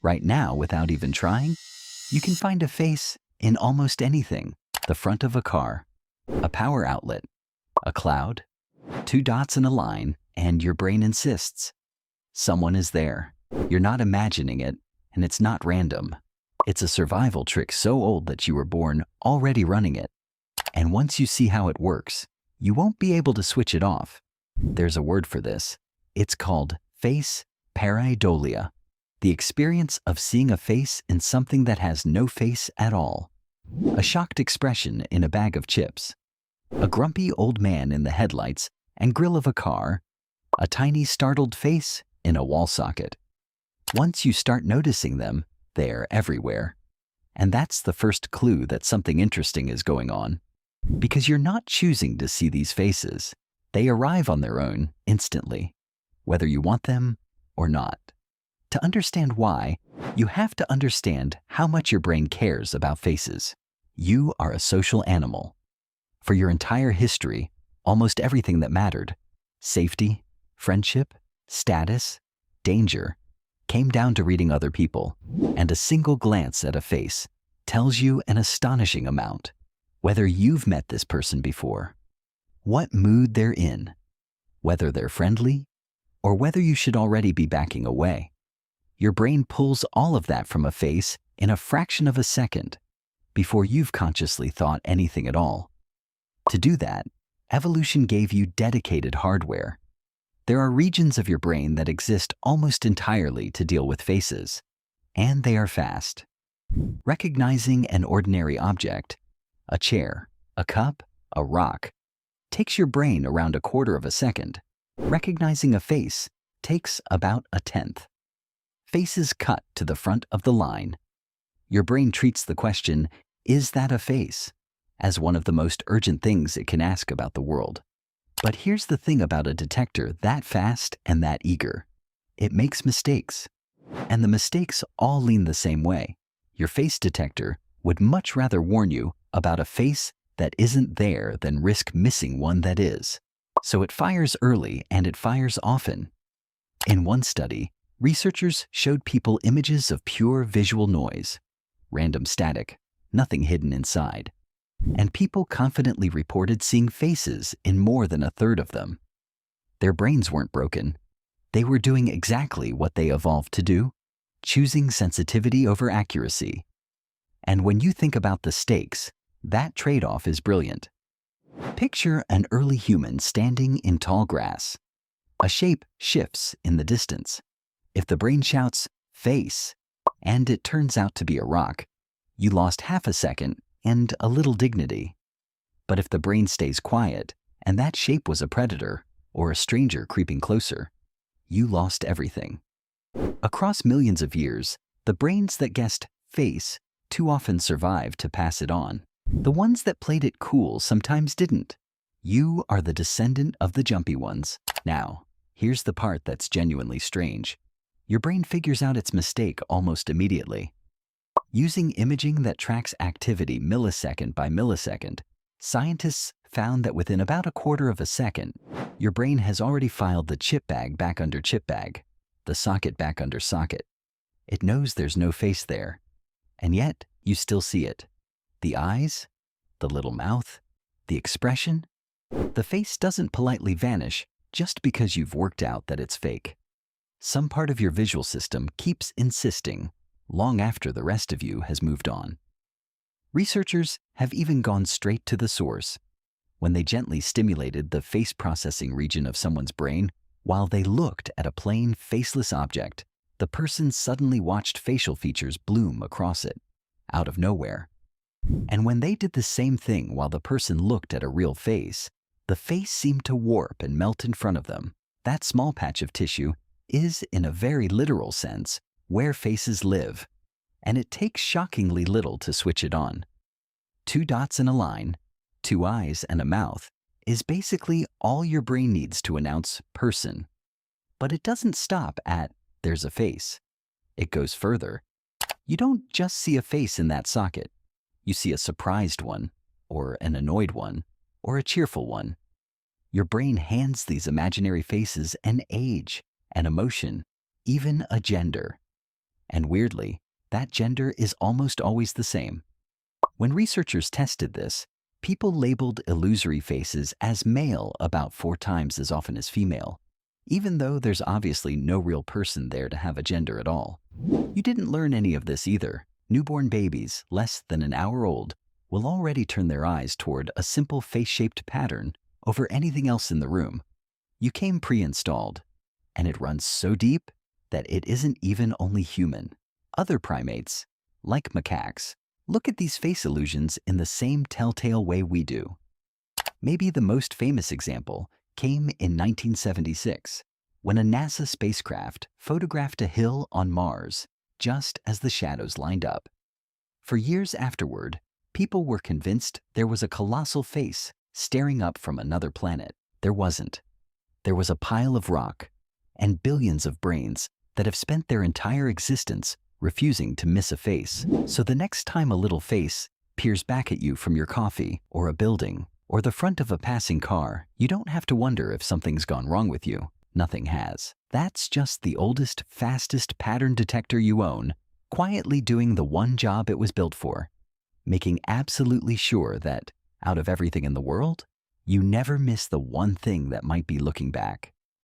Right now, without even trying, you can find a face in almost anything. The front of a car, a power outlet, a cloud, two dots in a line, and your brain insists. Someone is there. You're not imagining it, and it's not random. It's a survival trick so old that you were born already running it. And once you see how it works, you won't be able to switch it off. There's a word for this. It's called face pareidolia, the experience of seeing a face in something that has no face at all. A shocked expression in a bag of chips, a grumpy old man in the headlights and grill of a car, a tiny startled face in a wall socket. Once you start noticing them, they're everywhere. And that's the first clue that something interesting is going on. Because you're not choosing to see these faces. They arrive on their own instantly, whether you want them or not. To understand why, you have to understand how much your brain cares about faces. You are a social animal. For your entire history, almost everything that mattered, safety, friendship, status, danger, came down to reading other people, and a single glance at a face tells you an astonishing amount. Whether you've met this person before, what mood they're in, whether they're friendly, or whether you should already be backing away. Your brain pulls all of that from a face in a fraction of a second before you've consciously thought anything at all. To do that, evolution gave you dedicated hardware. There are regions of your brain that exist almost entirely to deal with faces, and they are fast. Recognizing an ordinary object, a chair, a cup, a rock, takes your brain around 1/4 of a second. Recognizing a face takes about 1/10. Faces cut to the front of the line. Your brain treats the question, "Is that a face?" as one of the most urgent things it can ask about the world. But here's the thing about a detector that fast and that eager. It makes mistakes. And the mistakes all lean the same way. Your face detector would much rather warn you about a face that isn't there than risk missing one that is. So it fires early and it fires often. In one study, researchers showed people images of pure visual noise, random static, nothing hidden inside. And people confidently reported seeing faces in more than 1/3 of them. Their brains weren't broken. They were doing exactly what they evolved to do, choosing sensitivity over accuracy. And when you think about the stakes, that trade-off is brilliant. Picture an early human standing in tall grass. A shape shifts in the distance. If the brain shouts, "face," and it turns out to be a rock, you lost half a second and a little dignity. But if the brain stays quiet, and that shape was a predator or a stranger creeping closer, you lost everything. Across millions of years, the brains that guessed face too often survived to pass it on. The ones that played it cool sometimes didn't. You are the descendant of the jumpy ones. Now, here's the part that's genuinely strange. Your brain figures out its mistake almost immediately. Using imaging that tracks activity millisecond by millisecond, scientists found that within about 1/4 of a second, your brain has already filed the chip bag back under chip bag, the socket back under socket. It knows there's no face there, and yet you still see it. The eyes, the little mouth, the expression. The face doesn't politely vanish just because you've worked out that it's fake. Some part of your visual system keeps insisting, long after the rest of you has moved on. Researchers have even gone straight to the source. When they gently stimulated the face processing region of someone's brain while they looked at a plain, faceless object, the person suddenly watched facial features bloom across it, out of nowhere. And when they did the same thing while the person looked at a real face, the face seemed to warp and melt in front of them. That small patch of tissue is, in a very literal sense, where faces live, and it takes shockingly little to switch it on. 2 dots in a line, 2 eyes and a mouth is basically all your brain needs to announce person. But it doesn't stop at there's a face. It goes further. You don't just see a face in that socket. You see a surprised one, or an annoyed one, or a cheerful one. Your brain hands these imaginary faces an age, an emotion, even a gender. And weirdly, that gender is almost always the same. When researchers tested this, people labeled illusory faces as male about 4 times as often as female, even though there's obviously no real person there to have a gender at all. You didn't learn any of this either. Newborn babies, less than an hour old, will already turn their eyes toward a simple face-shaped pattern over anything else in the room. You came pre-installed, and it runs so deep that it isn't even only human. Other primates, like macaques, look at these face illusions in the same telltale way we do. Maybe the most famous example came in 1976, when a NASA spacecraft photographed a hill on Mars just as the shadows lined up. For years afterward, people were convinced there was a colossal face staring up from another planet. There wasn't. There was a pile of rock and billions of brains that have spent their entire existence refusing to miss a face. So the next time a little face peers back at you from your coffee or a building or the front of a passing car, you don't have to wonder if something's gone wrong with you. Nothing has. That's just the oldest, fastest pattern detector you own, quietly doing the one job it was built for, making absolutely sure that, out of everything in the world, you never miss the one thing that might be looking back.